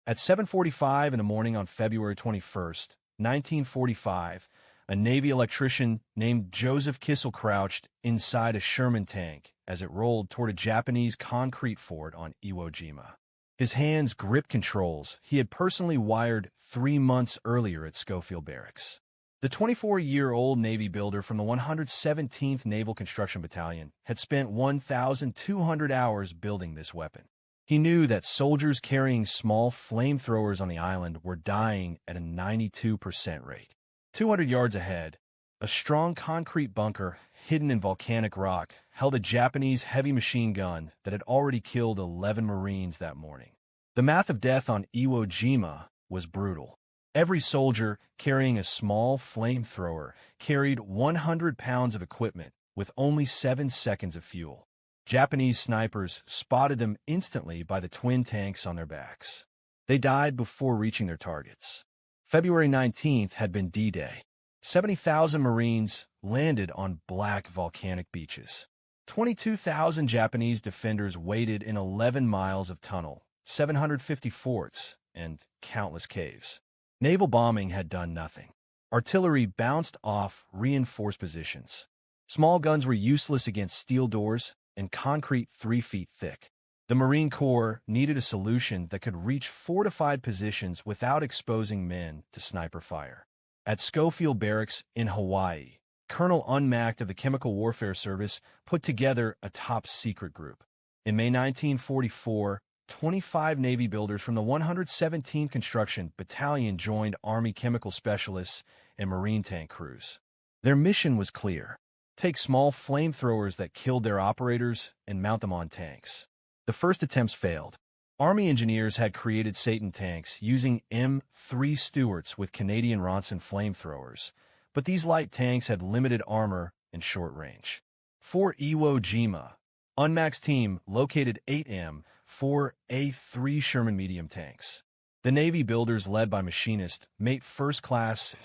At 7:45 in the morning on February 21st, 1945, a Navy electrician named Joseph Kissel crouched inside a Sherman tank as it rolled toward a Japanese concrete fort on Iwo Jima. His hands gripped controls he had personally wired 3 months earlier at Schofield Barracks. The 24-year-old Navy builder from the 117th Naval Construction Battalion had spent 1,200 hours building this weapon. He knew that soldiers carrying small flamethrowers on the island were dying at a 92% rate. 200 yards ahead, a strong concrete bunker hidden in volcanic rock held a Japanese heavy machine gun that had already killed 11 Marines that morning. The math of death on Iwo Jima was brutal. Every soldier carrying a small flamethrower carried 100 pounds of equipment with only 7 seconds of fuel. Japanese snipers spotted them instantly by the twin tanks on their backs. They died before reaching their targets. February 19th had been D-Day. 70,000 Marines landed on black volcanic beaches. 22,000 Japanese defenders waited in 11 miles of tunnel, 750 forts, and countless caves. Naval bombing had done nothing. Artillery bounced off reinforced positions. Small guns were useless against steel doors and concrete 3 feet thick. The Marine Corps needed a solution that could reach fortified positions without exposing men to sniper fire. At Schofield Barracks in Hawaii, Colonel Unmacked of the Chemical Warfare Service put together a top-secret group. In May 1944, 25 Navy builders from the 117th Construction Battalion joined Army chemical specialists and Marine tank crews. Their mission was clear: take small flamethrowers that killed their operators and mount them on tanks. The first attempts failed. Army engineers had created Satan tanks using M4A3 Stewarts with Canadian Ronson flamethrowers, but these light tanks had limited armor and short range. For Iwo Jima, Unmack's team located 8 M4A3 Sherman medium tanks. The Navy builders, led by machinist Mate First Class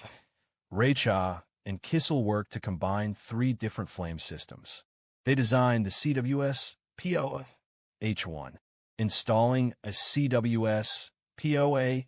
Raicha and Kissel, worked to combine 3 different flame systems. They designed the CWS POA H1. Installing a CWS POA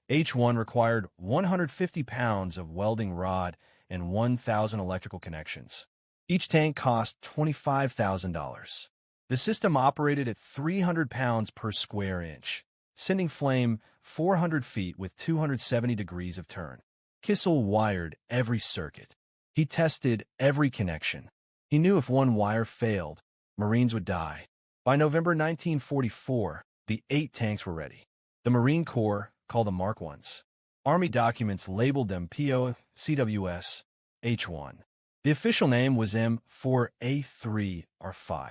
H1 required 150 pounds of welding rod and 1,000 electrical connections. Each tank cost $25,000. The system operated at 300 pounds per square inch, sending flame 400 feet with 270 degrees of turn. Kissel wired every circuit. He tested every connection. He knew if one wire failed, Marines would die. By November 1944, the 8 tanks were ready. The Marine Corps called them Mark I's. Army documents labeled them PO CWS H1. The official name was M4A3 R5.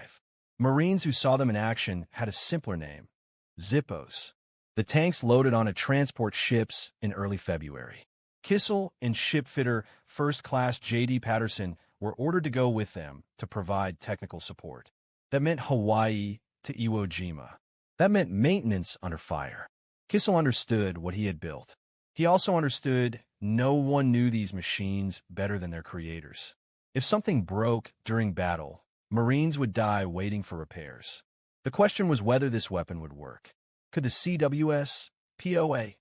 Marines who saw them in action had a simpler name: Zippos. The tanks loaded onto transport ships in early February. Kissel and shipfitter First Class J.D. Patterson were ordered to go with them to provide technical support. That meant Hawaii to Iwo Jima. That meant maintenance under fire. Kissel understood what he had built. He also understood no one knew these machines better than their creators. If something broke during battle, Marines would die waiting for repairs. The question was whether this weapon would work. Could the CWS POA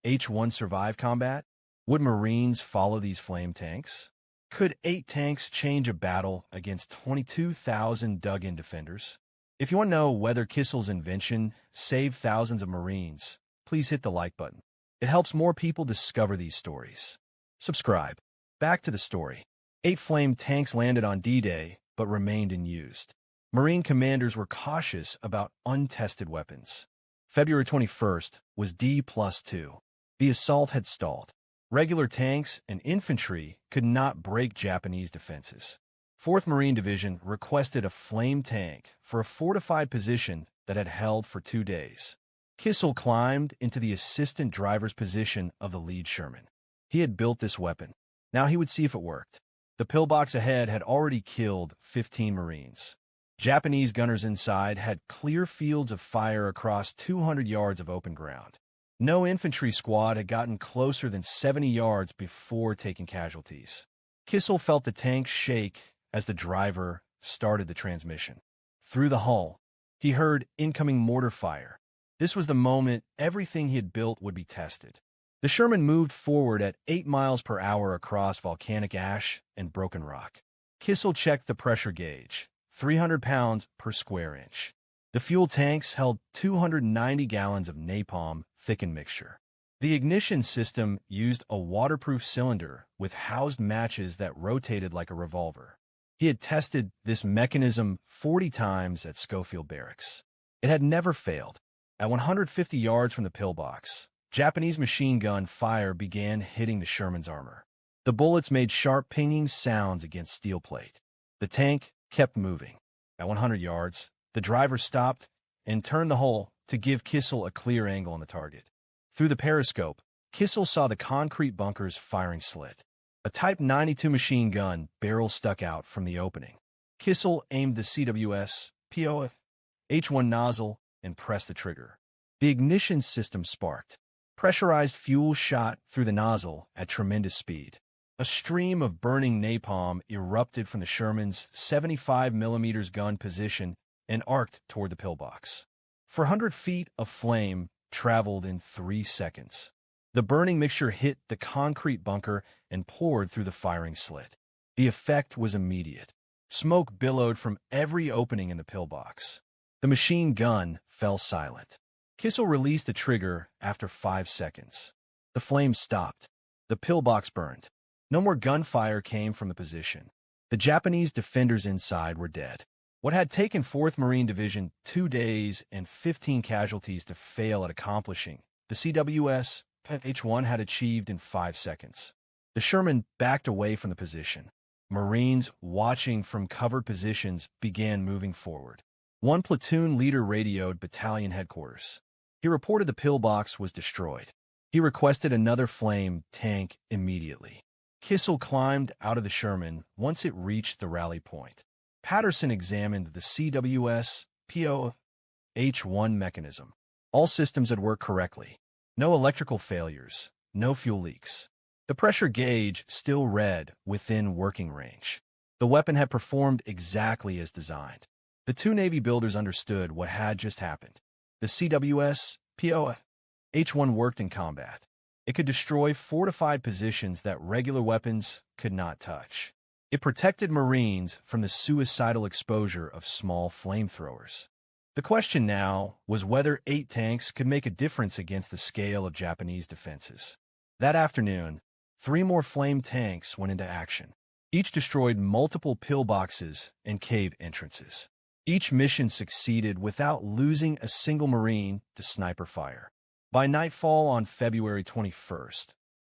H1 survive combat? Would Marines follow these flame tanks? Could 8 tanks change a battle against 22,000 dug-in defenders? If you want to know whether Kissel's invention saved thousands of Marines, please hit the like button. It helps more people discover these stories. Subscribe. Back to the story. 8 flame tanks landed on D-Day, but remained unused. Marine commanders were cautious about untested weapons. February 21st was D+2. The assault had stalled. Regular tanks and infantry could not break Japanese defenses. 4th Marine Division requested a flame tank for a fortified position that had held for 2 days. Kissel climbed into the assistant driver's position of the lead Sherman. He had built this weapon. Now he would see if it worked. The pillbox ahead had already killed 15 Marines. Japanese gunners inside had clear fields of fire across 200 yards of open ground. No infantry squad had gotten closer than 70 yards before taking casualties. Kissel felt the tank shake as the driver started the transmission. Through the hull, he heard incoming mortar fire. This was the moment everything he had built would be tested. The Sherman moved forward at 8 miles per hour across volcanic ash and broken rock. Kissel checked the pressure gauge, 300 pounds per square inch. The fuel tanks held 290 gallons of napalm thickened mixture. The ignition system used a waterproof cylinder with housed matches that rotated like a revolver. He had tested this mechanism 40 times at Schofield Barracks. It had never failed. At 150 yards from the pillbox, Japanese machine gun fire began hitting the Sherman's armor. The bullets made sharp pinging sounds against steel plate. The tank kept moving. At 100 yards, the driver stopped and turned the hull to give Kissel a clear angle on the target. Through the periscope, Kissel saw the concrete bunker's firing slit. A Type 92 machine gun barrel stuck out from the opening. Kissel aimed the CWS H1 nozzle and pressed the trigger. The ignition system sparked. Pressurized fuel shot through the nozzle at tremendous speed. A stream of burning napalm erupted from the Sherman's 75mm gun position and arced toward the pillbox. 400 feet of flame traveled in 3 seconds. The burning mixture hit the concrete bunker and poured through the firing slit. The effect was immediate. Smoke billowed from every opening in the pillbox. The machine gun fell silent. Kissel released the trigger after 5 seconds. The flames stopped. The pillbox burned. No more gunfire came from the position. The Japanese defenders inside were dead. What had taken 4th Marine Division 2 days and 15 casualties to fail at accomplishing, the CWS H1 had achieved in 5 seconds. The Sherman backed away from the position. Marines watching from covered positions began moving forward. One platoon leader radioed battalion headquarters. He reported the pillbox was destroyed. He requested another flame tank immediately. Kissel climbed out of the Sherman once it reached the rally point. Patterson examined the CWS H1 mechanism. All systems had worked correctly. No electrical failures, no fuel leaks. The pressure gauge still read within working range. The weapon had performed exactly as designed. The two Navy builders understood what had just happened. The CWS H1 worked in combat. It could destroy fortified positions that regular weapons could not touch. It protected Marines from the suicidal exposure of small flamethrowers. The question now was whether 8 tanks could make a difference against the scale of Japanese defenses. That afternoon, 3 more flame tanks went into action. Each destroyed multiple pillboxes and cave entrances. Each mission succeeded without losing a single Marine to sniper fire. By nightfall on February 21st,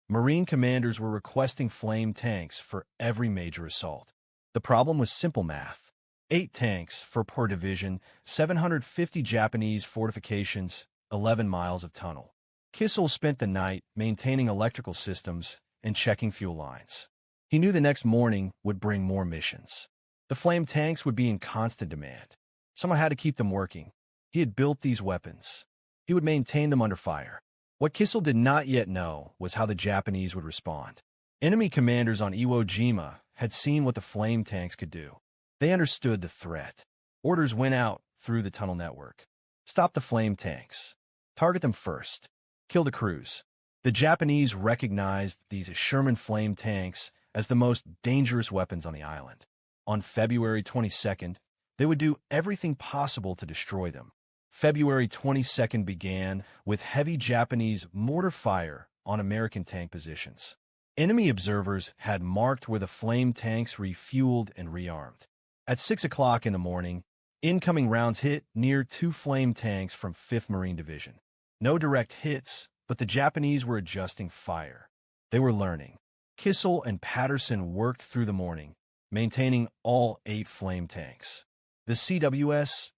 Marine commanders were requesting flame tanks for every major assault. The problem was simple math. 8 tanks for per division, 750 Japanese fortifications, 11 miles of tunnel. Kissel spent the night maintaining electrical systems and checking fuel lines. He knew the next morning would bring more missions. The flame tanks would be in constant demand. Someone had to keep them working. He had built these weapons. He would maintain them under fire. What Kissel did not yet know was how the Japanese would respond. Enemy commanders on Iwo Jima had seen what the flame tanks could do. They understood the threat. Orders went out through the tunnel network. Stop the flame tanks. Target them first. Kill the crews. The Japanese recognized these Sherman flame tanks as the most dangerous weapons on the island. On February 22nd, they would do everything possible to destroy them. February 22nd began with heavy Japanese mortar fire on American tank positions. Enemy observers had marked where the flame tanks refueled and rearmed. At 6 o'clock in the morning, incoming rounds hit near 2 flame tanks from 5th Marine Division. No direct hits, but the Japanese were adjusting fire. They were learning. Kissel and Patterson worked through the morning, maintaining all 8 flame tanks. The CWS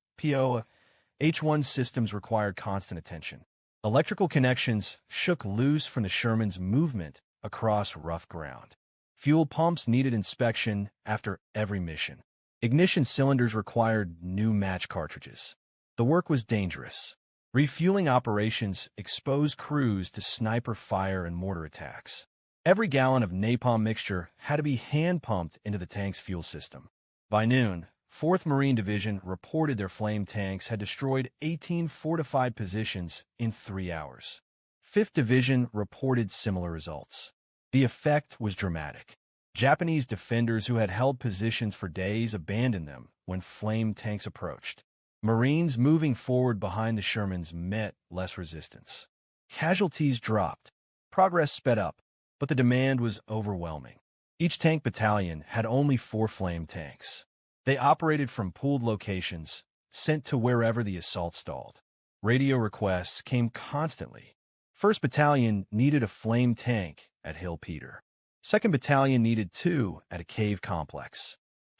H1 systems required constant attention. Electrical connections shook loose from the Sherman's movement across rough ground. Fuel pumps needed inspection after every mission. Ignition cylinders required new match cartridges. The work was dangerous. Refueling operations exposed crews to sniper fire and mortar attacks. Every gallon of napalm mixture had to be hand-pumped into the tank's fuel system. By noon, 4th Marine Division reported their flame tanks had destroyed 18 fortified positions in 3 hours. 5th Division reported similar results. The effect was dramatic. Japanese defenders who had held positions for days abandoned them when flame tanks approached. Marines moving forward behind the Shermans met less resistance. Casualties dropped. Progress sped up, but the demand was overwhelming. Each tank battalion had only 4 flame tanks. They operated from pooled locations, sent to wherever the assault stalled. Radio requests came constantly. 1st Battalion needed a flame tank at Hill Peter. 2nd Battalion needed 2 at a cave complex.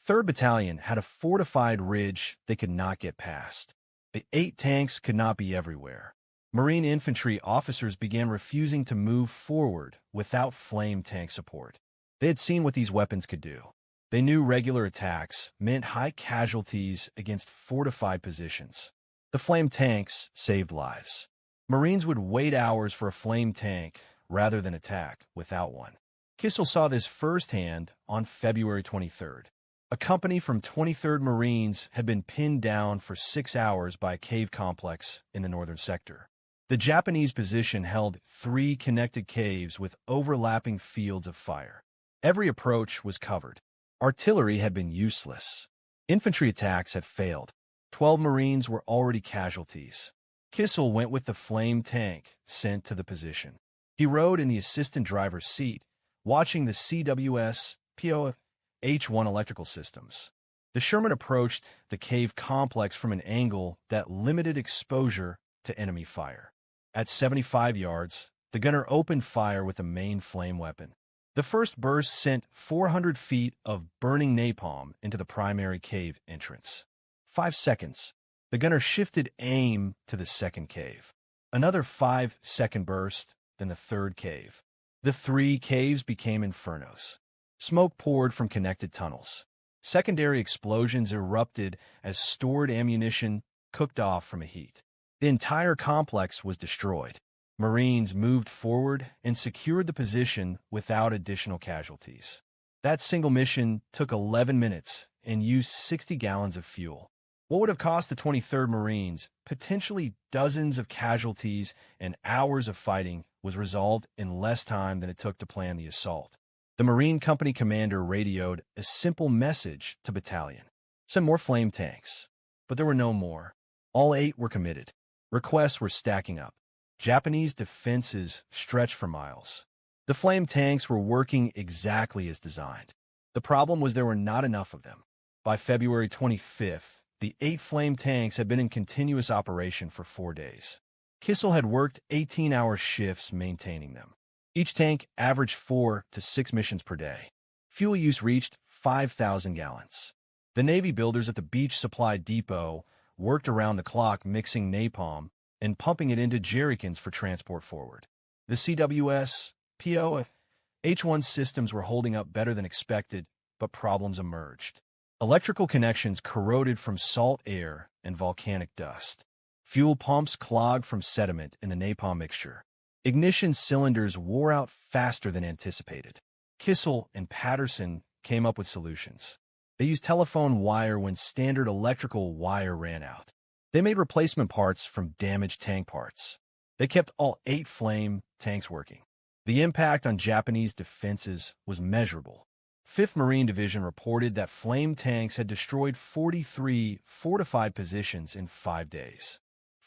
3rd Battalion had a fortified ridge they could not get past. The 8 tanks could not be everywhere. Marine infantry officers began refusing to move forward without flame tank support. They had seen what these weapons could do. They knew regular attacks meant high casualties against fortified positions. The flame tanks saved lives. Marines would wait hours for a flame tank rather than attack without one. Kissel saw this firsthand on February 23rd. A company from 23rd Marines had been pinned down for 6 hours by a cave complex in the northern sector. The Japanese position held 3 connected caves with overlapping fields of fire. Every approach was covered. Artillery had been useless. Infantry attacks had failed. 12 Marines were already casualties. Kissel went with the flame tank sent to the position. He rode in the assistant driver's seat, watching the CWS POH-1 electrical systems. The Sherman approached the cave complex from an angle that limited exposure to enemy fire. At 75 yards, the gunner opened fire with a main flame weapon. The first burst sent 400 feet of burning napalm into the primary cave entrance. 5 seconds. The gunner shifted aim to the second cave. Another 5-second burst, then the third cave. The 3 caves became infernos. Smoke poured from connected tunnels. Secondary explosions erupted as stored ammunition cooked off from a heat. The entire complex was destroyed. Marines moved forward and secured the position without additional casualties. That single mission took 11 minutes and used 60 gallons of fuel. What would have cost the 23rd Marines potentially dozens of casualties and hours of fighting was resolved in less time than it took to plan the assault. The Marine Company commander radioed a simple message to battalion. Send more flame tanks. But there were no more. All 8 were committed. Requests were stacking up. Japanese defenses stretched for miles. The flame tanks were working exactly as designed. The problem was there were not enough of them. By February 25th, the 8 flame tanks had been in continuous operation for 4 days. Kissel had worked 18-hour shifts maintaining them. Each tank averaged 4 to 6 missions per day. Fuel use reached 5,000 gallons. The Navy builders at the Beach Supply Depot worked around the clock mixing napalm and pumping it into jerrycans for transport forward. The CWS POH-1 systems were holding up better than expected, but problems emerged. Electrical connections corroded from salt air and volcanic dust. Fuel pumps clogged from sediment in the napalm mixture. Ignition cylinders wore out faster than anticipated. Kissel and Patterson came up with solutions. They used telephone wire when standard electrical wire ran out. They made replacement parts from damaged tank parts. They kept all 8 flame tanks working. The impact on Japanese defenses was measurable. 5th Marine Division reported that flame tanks had destroyed 43 fortified positions in 5 days.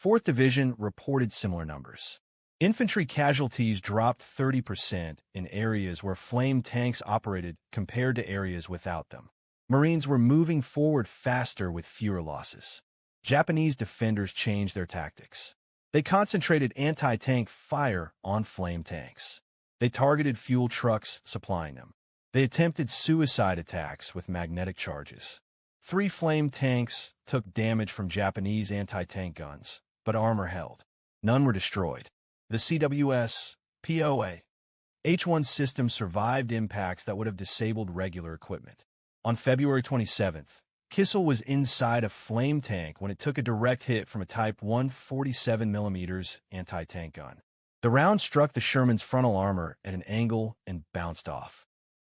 4th Division reported similar numbers. Infantry casualties dropped 30% in areas where flame tanks operated compared to areas without them. Marines were moving forward faster with fewer losses. Japanese defenders changed their tactics. They concentrated anti-tank fire on flame tanks. They targeted fuel trucks supplying them. They attempted suicide attacks with magnetic charges. 3 flame tanks took damage from Japanese anti-tank guns, but armor held. None were destroyed. The CWS POH-1 system survived impacts that would have disabled regular equipment. On February 27th, Kissel was inside a flame tank when it took a direct hit from a Type 147mm anti-tank gun. The round struck the Sherman's frontal armor at an angle and bounced off.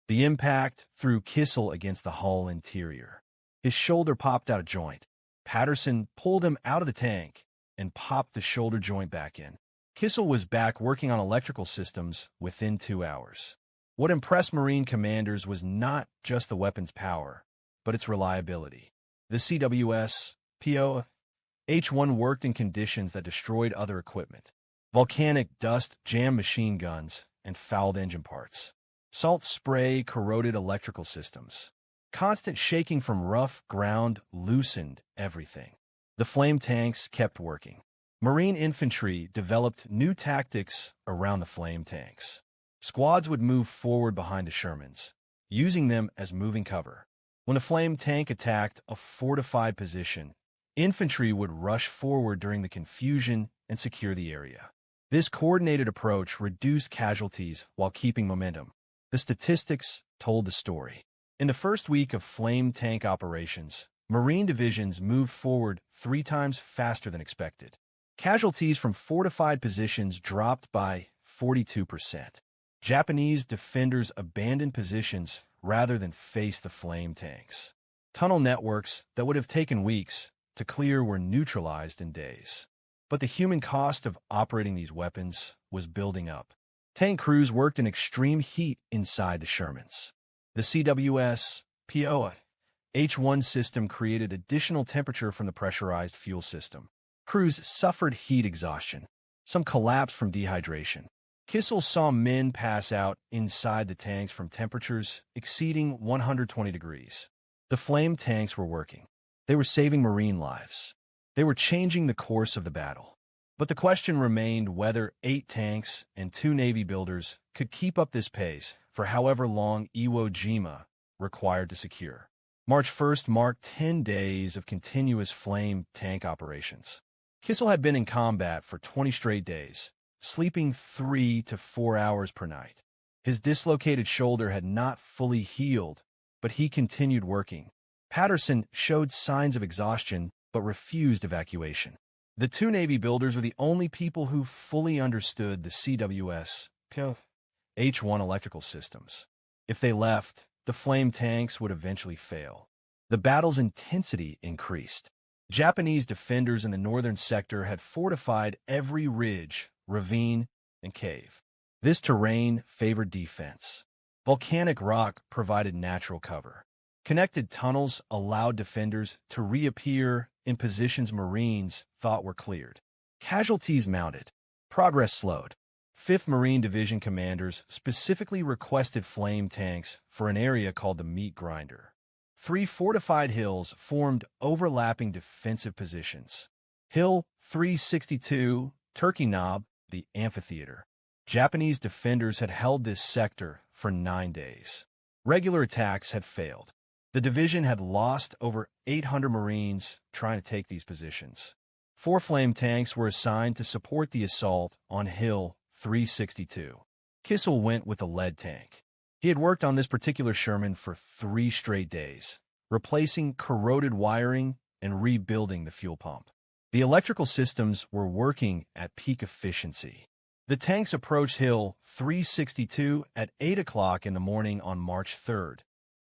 The impact threw Kissel against the hull interior. His shoulder popped out of joint. Patterson pulled him out of the tank and popped the shoulder joint back in. Kissel was back working on electrical systems within 2 hours. What impressed Marine commanders was not just the weapon's power, but its reliability. The CWS PO-H1 worked in conditions that destroyed other equipment. Volcanic dust jammed machine guns and fouled engine parts. Salt spray corroded electrical systems. Constant shaking from rough ground loosened everything. The flame tanks kept working. Marine infantry developed new tactics around the flame tanks. Squads would move forward behind the Shermans, using them as moving cover. When a flame tank attacked a fortified position, infantry would rush forward during the confusion and secure the area. This coordinated approach reduced casualties while keeping momentum. The statistics told the story. In the first week of flame tank operations, Marine divisions moved forward 3 times faster than expected. Casualties from fortified positions dropped by 42%. Japanese defenders abandoned positions rather than face the flame tanks. Tunnel networks that would have taken weeks to clear were neutralized in days. But the human cost of operating these weapons was building up. Tank crews worked in extreme heat inside the Shermans. The CWS PO-H1 system created additional temperature from the pressurized fuel system. Crews suffered heat exhaustion. Some collapsed from dehydration. Kissel saw men pass out inside the tanks from temperatures exceeding 120 degrees. The flame tanks were working. They were saving Marine lives. They were changing the course of the battle. But the question remained whether 8 tanks and 2 Navy builders could keep up this pace for however long Iwo Jima required to secure. March 1st marked 10 days of continuous flame tank operations. Kissel had been in combat for 20 straight days, sleeping 3 to 4 hours per night. His dislocated shoulder had not fully healed, but he continued working. Patterson showed signs of exhaustion but refused evacuation. The 2 Navy builders were the only people who fully understood the CWS H1 electrical systems. If they left, the flame tanks would eventually fail. The battle's intensity increased. Japanese defenders in the northern sector had fortified every ridge, ravine, and cave. This terrain favored defense. Volcanic rock provided natural cover. Connected tunnels allowed defenders to reappear in positions Marines thought were cleared. Casualties mounted. Progress slowed. 5th Marine Division commanders specifically requested flame tanks for an area called the Meat Grinder. 3 fortified hills formed overlapping defensive positions. Hill 362, Turkey Knob, the amphitheater. Japanese defenders had held this sector for 9 days. Regular attacks had failed. The division had lost over 800 Marines trying to take these positions. 4 flame tanks were assigned to support the assault on Hill 362. Kissel went with a lead tank. He had worked on this particular Sherman for 3 straight days, replacing corroded wiring and rebuilding the fuel pump. The electrical systems were working at peak efficiency. The tanks approached Hill 362 at 8 o'clock in the morning on March 3rd.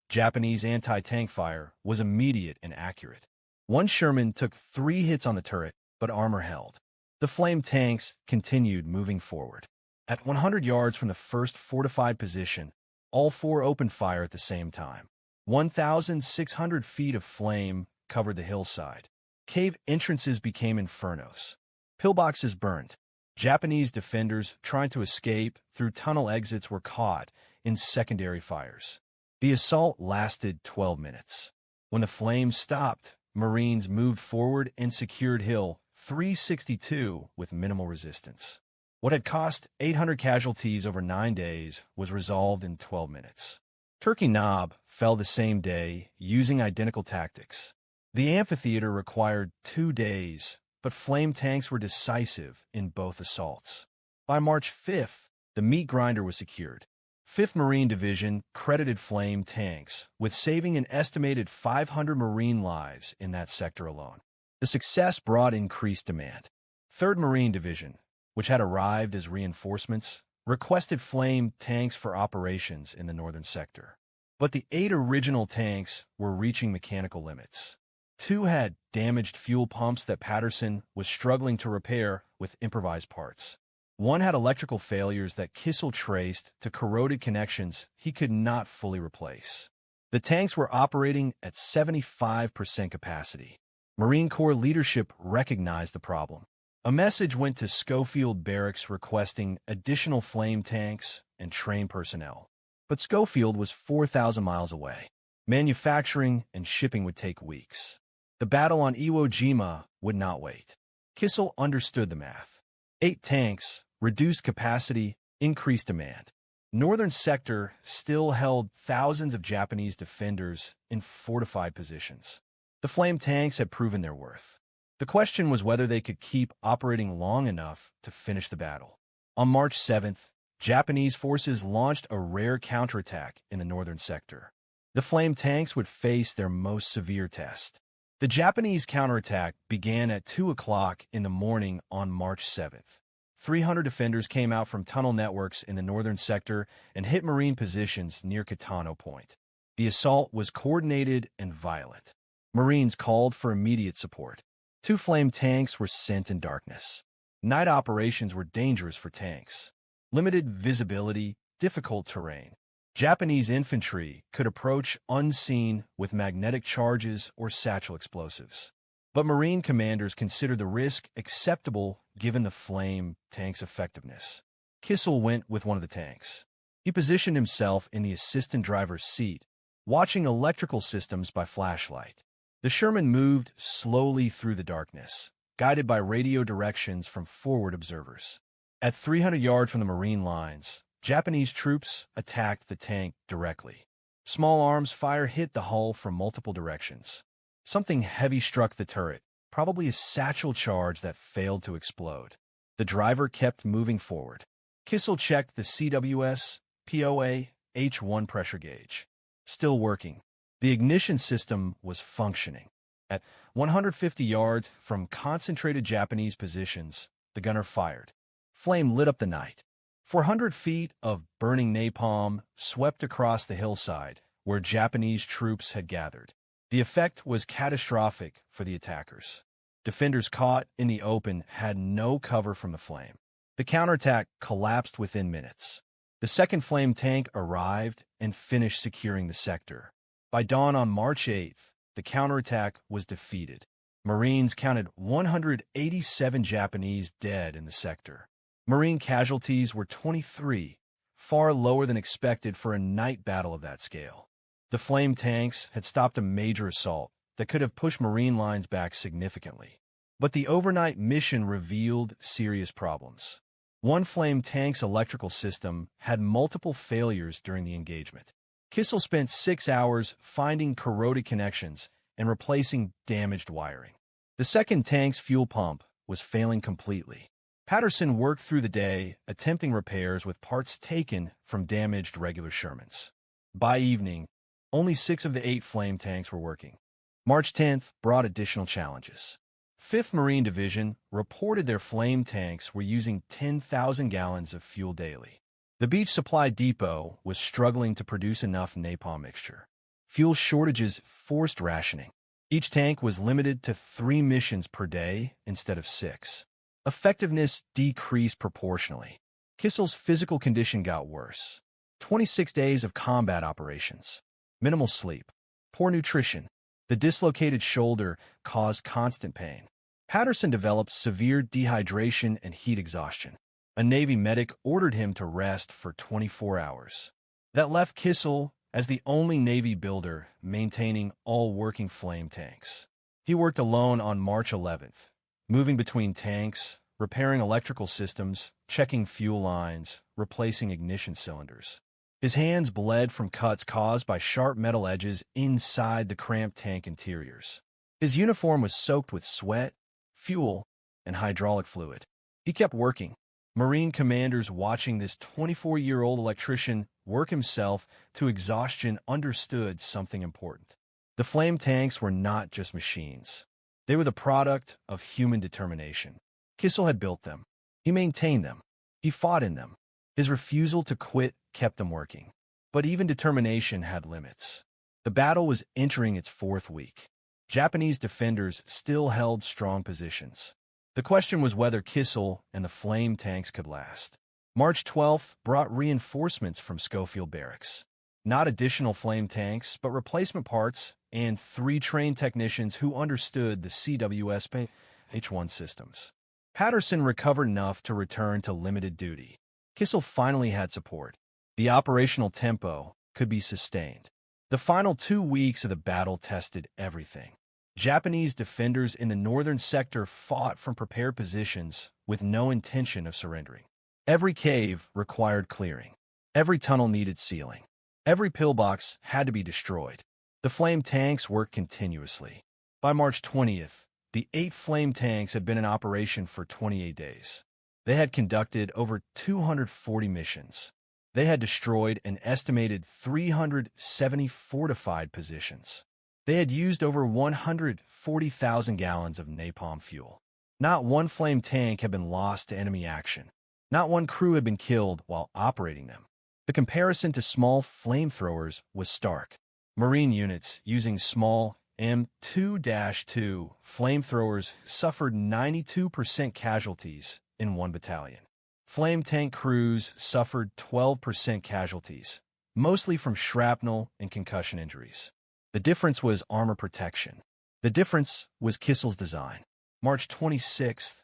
Japanese anti-tank fire was immediate and accurate. 1 Sherman took 3 hits on the turret, but armor held. The flame tanks continued moving forward. At 100 yards from the first fortified position, all 4 opened fire at the same time. 1,600 feet of flame covered the hillside. Cave entrances became infernos. Pillboxes burned. Japanese defenders trying to escape through tunnel exits were caught in secondary fires. The assault lasted 12 minutes. When the flames stopped, Marines moved forward and secured Hill 362 with minimal resistance. What had cost 800 casualties over 9 days was resolved in 12 minutes. Turkey Knob fell the same day using identical tactics. The amphitheater required 2 days, but flame tanks were decisive in both assaults. By March 5th, the Meat Grinder was secured. 5th Marine Division credited flame tanks with saving an estimated 500 Marine lives in that sector alone. The success brought increased demand. 3rd Marine Division, which had arrived as reinforcements, requested flame tanks for operations in the northern sector. But the 8 original tanks were reaching mechanical limits. 2 had damaged fuel pumps that Patterson was struggling to repair with improvised parts. 1 had electrical failures that Kissel traced to corroded connections he could not fully replace. The tanks were operating at 75% capacity. Marine Corps leadership recognized the problem. A message went to Schofield Barracks requesting additional flame tanks and trained personnel. But Schofield was 4,000 miles away. Manufacturing and shipping would take weeks. The battle on Iwo Jima would not wait. Kissel understood the math. 8 tanks, reduced capacity, increased demand. Northern sector still held thousands of Japanese defenders in fortified positions. The flame tanks had proven their worth. The question was whether they could keep operating long enough to finish the battle. On March 7th, Japanese forces launched a rare counterattack in the northern sector. The flame tanks would face their most severe test. The Japanese counterattack began at 2 o'clock in the morning on March 7th. 300 defenders came out from tunnel networks in the northern sector and hit Marine positions near Kitano Point. The assault was coordinated and violent. Marines called for immediate support. 2 flame tanks were sent in darkness. Night operations were dangerous for tanks. Limited visibility, difficult terrain. Japanese infantry could approach unseen with magnetic charges or satchel explosives. But Marine commanders considered the risk acceptable given the flame tank's effectiveness. Kissel went with one of the tanks. He positioned himself in the assistant driver's seat, watching electrical systems by flashlight. The Sherman moved slowly through the darkness, guided by radio directions from forward observers. At 300 yards from the Marine lines, Japanese troops attacked the tank directly. Small arms fire hit the hull from multiple directions. Something heavy struck the turret, probably a satchel charge that failed to explode. The driver kept moving forward. Kissel checked the CWS POA H1 pressure gauge. Still working. The ignition system was functioning. At 150 yards from concentrated Japanese positions, the gunner fired. Flame lit up the night. 400 feet of burning napalm swept across the hillside where Japanese troops had gathered. The effect was catastrophic for the attackers. Defenders caught in the open had no cover from the flame. The counterattack collapsed within minutes. The second flame tank arrived and finished securing the sector. By dawn on March 8th, the counterattack was defeated. Marines counted 187 Japanese dead in the sector. Marine casualties were 23, far lower than expected for a night battle of that scale. The flame tanks had stopped a major assault that could have pushed Marine lines back significantly. But the overnight mission revealed serious problems. One flame tank's electrical system had multiple failures during the engagement. Kissel spent 6 hours finding corroded connections and replacing damaged wiring. The second tank's fuel pump was failing completely. Patterson worked through the day, attempting repairs with parts taken from damaged regular Shermans. By evening, only 6 of the 8 flame tanks were working. March 10th brought additional challenges. 5th Marine Division reported their flame tanks were using 10,000 gallons of fuel daily. The beach supply depot was struggling to produce enough napalm mixture. Fuel shortages forced rationing. Each tank was limited to 3 missions per day instead of 6. Effectiveness decreased proportionally. Kissel's physical condition got worse. 26 days of combat operations. Minimal sleep. Poor nutrition. The dislocated shoulder caused constant pain. Patterson developed severe dehydration and heat exhaustion. A Navy medic ordered him to rest for 24 hours. That left Kissel as the only Navy builder maintaining all working flame tanks. He worked alone on March 11th, moving between tanks, repairing electrical systems, checking fuel lines, replacing ignition cylinders. His hands bled from cuts caused by sharp metal edges inside the cramped tank interiors. His uniform was soaked with sweat, fuel, and hydraulic fluid. He kept working. Marine commanders watching this 24-year-old electrician work himself to exhaustion understood something important. The flame tanks were not just machines. They were the product of human determination. Kissel had built them. He maintained them. He fought in them. His refusal to quit kept them working. But even determination had limits. The battle was entering its fourth week. Japanese defenders still held strong positions. The question was whether Kissel and the flame tanks could last. March 12th brought reinforcements from Schofield Barracks. Not additional flame tanks, but replacement parts and 3 trained technicians who understood the CWS H1 systems. Patterson recovered enough to return to limited duty. Kissel finally had support. The operational tempo could be sustained. The final 2 weeks of the battle tested everything. Japanese defenders in the northern sector fought from prepared positions with no intention of surrendering. Every cave required clearing. Every tunnel needed sealing. Every pillbox had to be destroyed. The flame tanks worked continuously. By March 20th, the 8 flame tanks had been in operation for 28 days. They had conducted over 240 missions. They had destroyed an estimated 370 fortified positions. They had used over 140,000 gallons of napalm fuel. Not one flame tank had been lost to enemy action. Not one crew had been killed while operating them. The comparison to small flamethrowers was stark. Marine units using small M2-2 flamethrowers suffered 92% casualties in one battalion. Flame tank crews suffered 12% casualties, mostly from shrapnel and concussion injuries. The difference was armor protection. The difference was Kissel's design. March 26,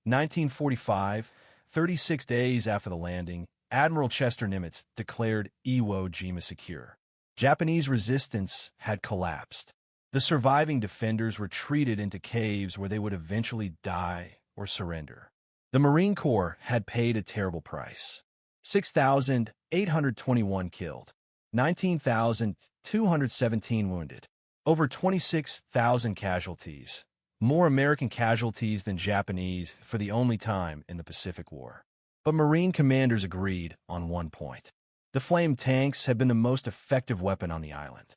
1945, 36 days after the landing, Admiral Chester Nimitz declared Iwo Jima secure. Japanese resistance had collapsed. The surviving defenders retreated into caves where they would eventually die or surrender. The Marine Corps had paid a terrible price. 6,821 killed, 19,217 wounded, over 26,000 casualties, more American casualties than Japanese for the only time in the Pacific War. But Marine commanders agreed on one point. The flame tanks had been the most effective weapon on the island.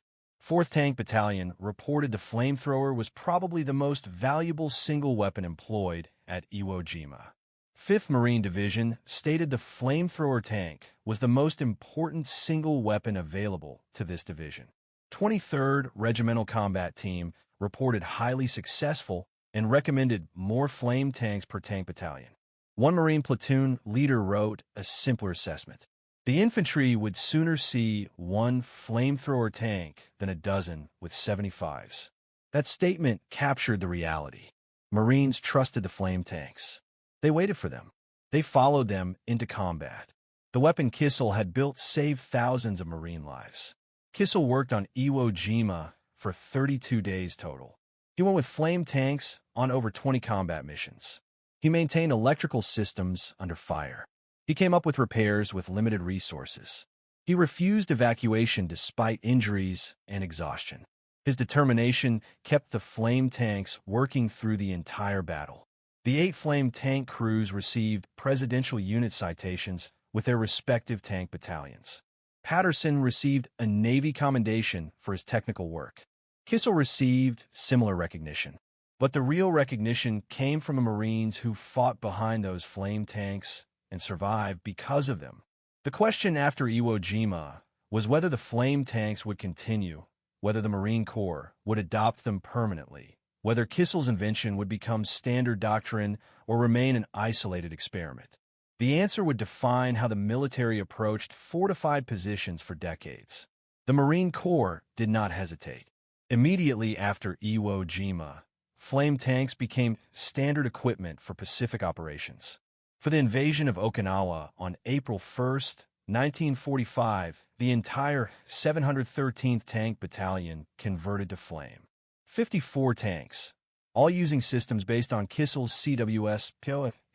4th Tank Battalion reported the flamethrower was probably the most valuable single weapon employed at Iwo Jima. 5th Marine Division stated the flamethrower tank was the most important single weapon available to this division. 23rd Regimental Combat Team reported highly successful and recommended more flame tanks per tank battalion. One Marine platoon leader wrote a simpler assessment. The infantry would sooner see one flamethrower tank than a dozen with 75s. That statement captured the reality. Marines trusted the flame tanks. They waited for them. They followed them into combat. The weapon Kissel had built saved thousands of Marine lives. Kissel worked on Iwo Jima for 32 days total. He went with flame tanks on over 20 combat missions. He maintained electrical systems under fire. He came up with repairs with limited resources. He refused evacuation despite injuries and exhaustion. His determination kept the flame tanks working through the entire battle. The 8 flame tank crews received Presidential Unit citations with their respective tank battalions. Patterson received a Navy commendation for his technical work. Kissel received similar recognition. But the real recognition came from the Marines who fought behind those flame tanks and survived because of them. The question after Iwo Jima was whether the flame tanks would continue, whether the Marine Corps would adopt them permanently, whether Kissel's invention would become standard doctrine or remain an isolated experiment. The answer would define how the military approached fortified positions for decades. The Marine Corps did not hesitate. Immediately after Iwo Jima, flame tanks became standard equipment for Pacific operations. For the invasion of Okinawa on April 1st, 1945, the entire 713th Tank Battalion converted to flame. 54 tanks, all using systems based on Kissel's CWS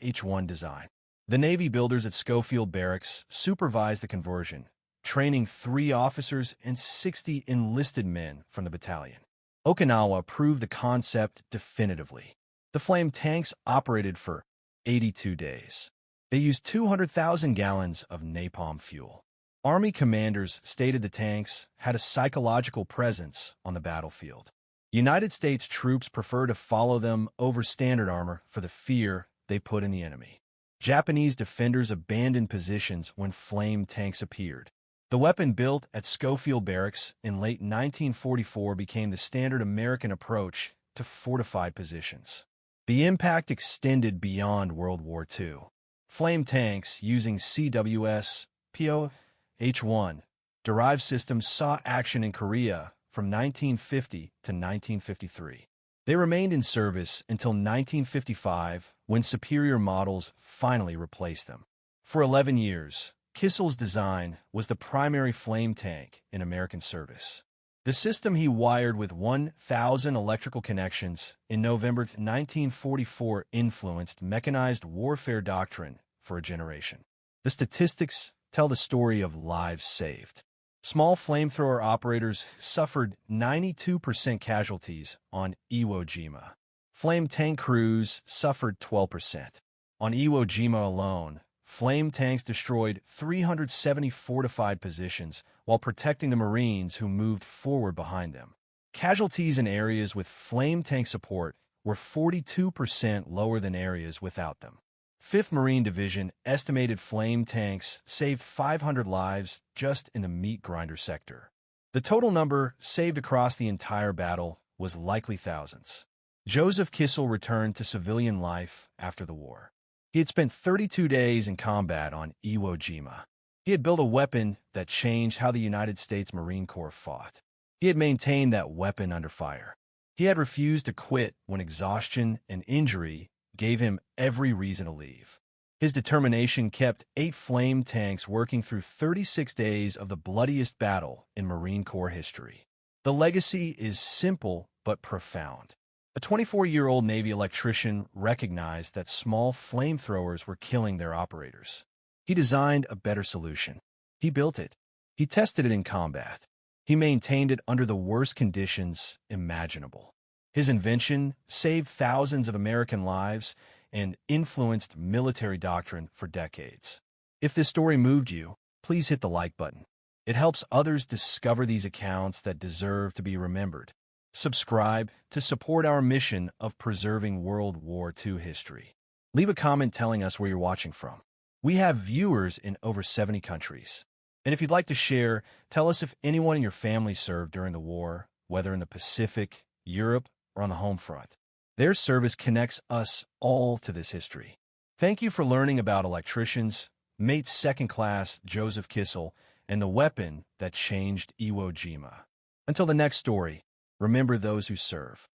H1 design. The Navy builders at Schofield Barracks supervised the conversion, training 3 officers and 60 enlisted men from the battalion. Okinawa proved the concept definitively. The flame tanks operated for 82 days. They used 200,000 gallons of napalm fuel. Army commanders stated the tanks had a psychological presence on the battlefield. United States troops prefer to follow them over standard armor for the fear they put in the enemy. Japanese defenders abandoned positions when flame tanks appeared. The weapon built at Schofield Barracks in late 1944 became the standard American approach to fortified positions. The impact extended beyond World War II. Flame tanks using CWS POH-1 derived systems saw action in Korea from 1950 to 1953. They remained in service until 1955, when superior models finally replaced them. For 11 years, Kissel's design was the primary flame tank in American service. The system he wired with 1,000 electrical connections in November 1944 influenced mechanized warfare doctrine for a generation. The statistics tell the story of lives saved. Small flamethrower operators suffered 92% casualties on Iwo Jima. Flame tank crews suffered 12%. On Iwo Jima alone, flame tanks destroyed 370 fortified positions while protecting the Marines who moved forward behind them. Casualties in areas with flame tank support were 42% lower than areas without them. 5th Marine Division estimated flame tanks saved 500 lives just in the meat grinder sector. The total number saved across the entire battle was likely thousands. Joseph Kissel returned to civilian life after the war. He had spent 32 days in combat on Iwo Jima. He had built a weapon that changed how the United States Marine Corps fought. He had maintained that weapon under fire. He had refused to quit when exhaustion and injury gave him every reason to leave. His determination kept 8 flame tanks working through 36 days of the bloodiest battle in Marine Corps history. The legacy is simple but profound. A 24-year-old Navy electrician recognized that small flamethrowers were killing their operators. He designed a better solution. He built it. He tested it in combat. He maintained it under the worst conditions imaginable. His invention saved thousands of American lives and influenced military doctrine for decades. If this story moved you, please hit the like button. It helps others discover these accounts that deserve to be remembered. Subscribe to support our mission of preserving World War II history. Leave a comment telling us where you're watching from. We have viewers in over 70 countries. And if you'd like to share, tell us if anyone in your family served during the war, whether in the Pacific, Europe, or on the home front. Their service connects us all to this history. Thank you for learning about electricians, Mate Second Class Joseph Kissel, and the weapon that changed Iwo Jima. Until the next story, remember those who serve.